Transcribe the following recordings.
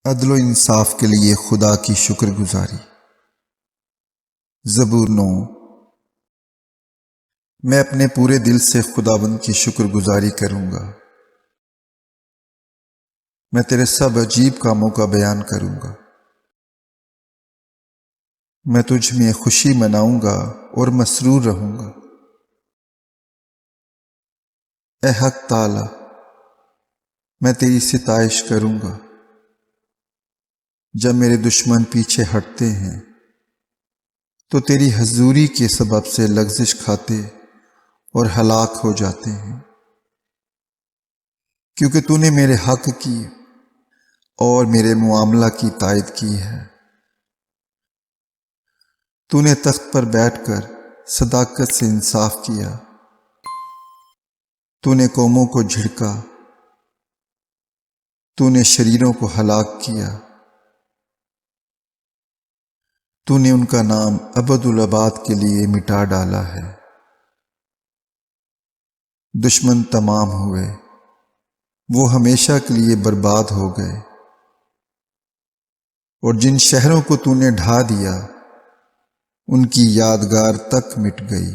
عدل و انصاف کے لیے خدا کی شکر گزاری۔ زبور 9۔ میں اپنے پورے دل سے خداوند کی شکر گزاری کروں گا۔ میں تیرے سب عجیب کاموں کا بیان کروں گا۔ میں تجھ میں خوشی مناؤں گا اور مسرور رہوں گا۔ اے حق تعالی، میں تیری ستائش کروں گا۔ جب میرے دشمن پیچھے ہٹتے ہیں تو تیری حضوری کے سبب سے لغزش کھاتے اور ہلاک ہو جاتے ہیں، کیونکہ تو نے میرے حق کی اور میرے معاملہ کی تائید کی ہے۔ تو نے تخت پر بیٹھ کر صداقت سے انصاف کیا۔ تو نے قوموں کو جھڑکا، تو نے شریروں کو ہلاک کیا۔ تو نے ان کا نام ابدالآباد کے لیے مٹا ڈالا ہے۔ دشمن تمام ہوئے، وہ ہمیشہ کے لیے برباد ہو گئے، اور جن شہروں کو تو نے ڈھا دیا ان کی یادگار تک مٹ گئی۔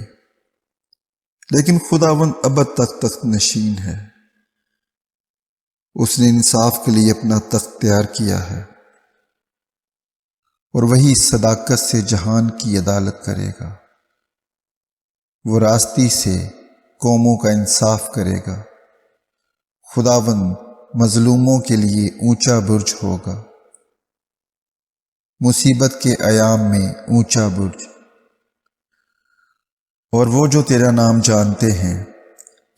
لیکن خداوند ابد تک تخت نشین ہے، اس نے انصاف کے لیے اپنا تخت تیار کیا ہے، اور وہی صداقت سے جہان کی عدالت کرے گا۔ وہ راستی سے قوموں کا انصاف کرے گا۔ خداوند مظلوموں کے لیے اونچا برج ہوگا، مصیبت کے ایام میں اونچا برج۔ اور وہ جو تیرا نام جانتے ہیں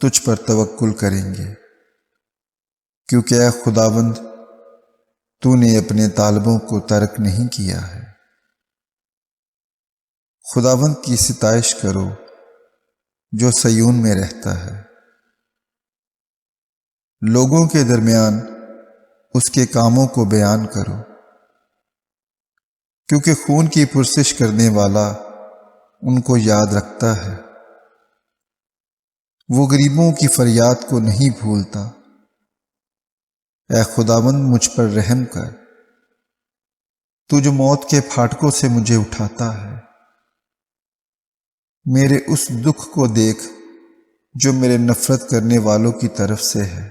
تجھ پر توکل کریں گے، کیونکہ اے خداوند تو نے اپنے طالبوں کو ترک نہیں کیا ہے۔ خداوند کی ستائش کرو جو سیون میں رہتا ہے۔ لوگوں کے درمیان اس کے کاموں کو بیان کرو، کیونکہ خون کی پرسش کرنے والا ان کو یاد رکھتا ہے۔ وہ غریبوں کی فریاد کو نہیں بھولتا۔ اے خداوند مجھ پر رحم کر، تو جو موت کے پھاٹکوں سے مجھے اٹھاتا ہے۔ میرے اس دکھ کو دیکھ جو میرے نفرت کرنے والوں کی طرف سے ہے،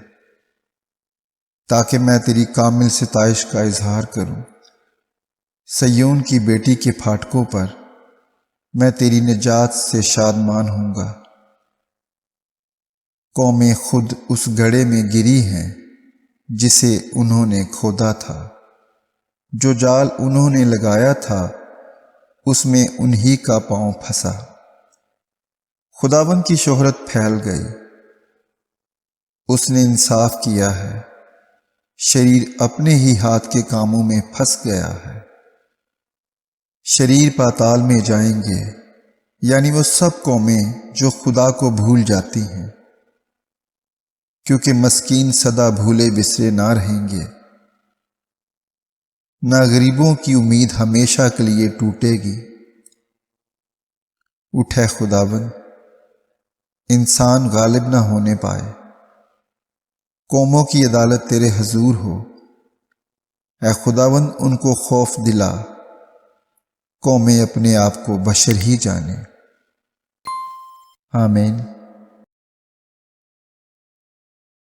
تاکہ میں تیری کامل ستائش کا اظہار کروں۔ سیون کی بیٹی کے پھاٹکوں پر میں تیری نجات سے شادمان ہوں گا۔ قومیں خود اس گڑھے میں گری ہیں جسے انہوں نے کھودا تھا، جو جال انہوں نے لگایا تھا اس میں انہی کا پاؤں پھنسا۔ خداوند کی شہرت پھیل گئی، اس نے انصاف کیا ہے۔ شریر اپنے ہی ہاتھ کے کاموں میں پھنس گیا ہے۔ شریر پاتال میں جائیں گے، یعنی وہ سب قومیں جو خدا کو بھول جاتی ہیں، کیونکہ مسکین سدا بھولے بسرے نہ رہیں گے، نہ غریبوں کی امید ہمیشہ کے لیے ٹوٹے گی۔ اٹھے خداوند، انسان غالب نہ ہونے پائے۔ قوموں کی عدالت تیرے حضور ہو۔ اے خداوند ان کو خوف دلا، قومیں اپنے آپ کو بشر ہی جانیں۔ آمین۔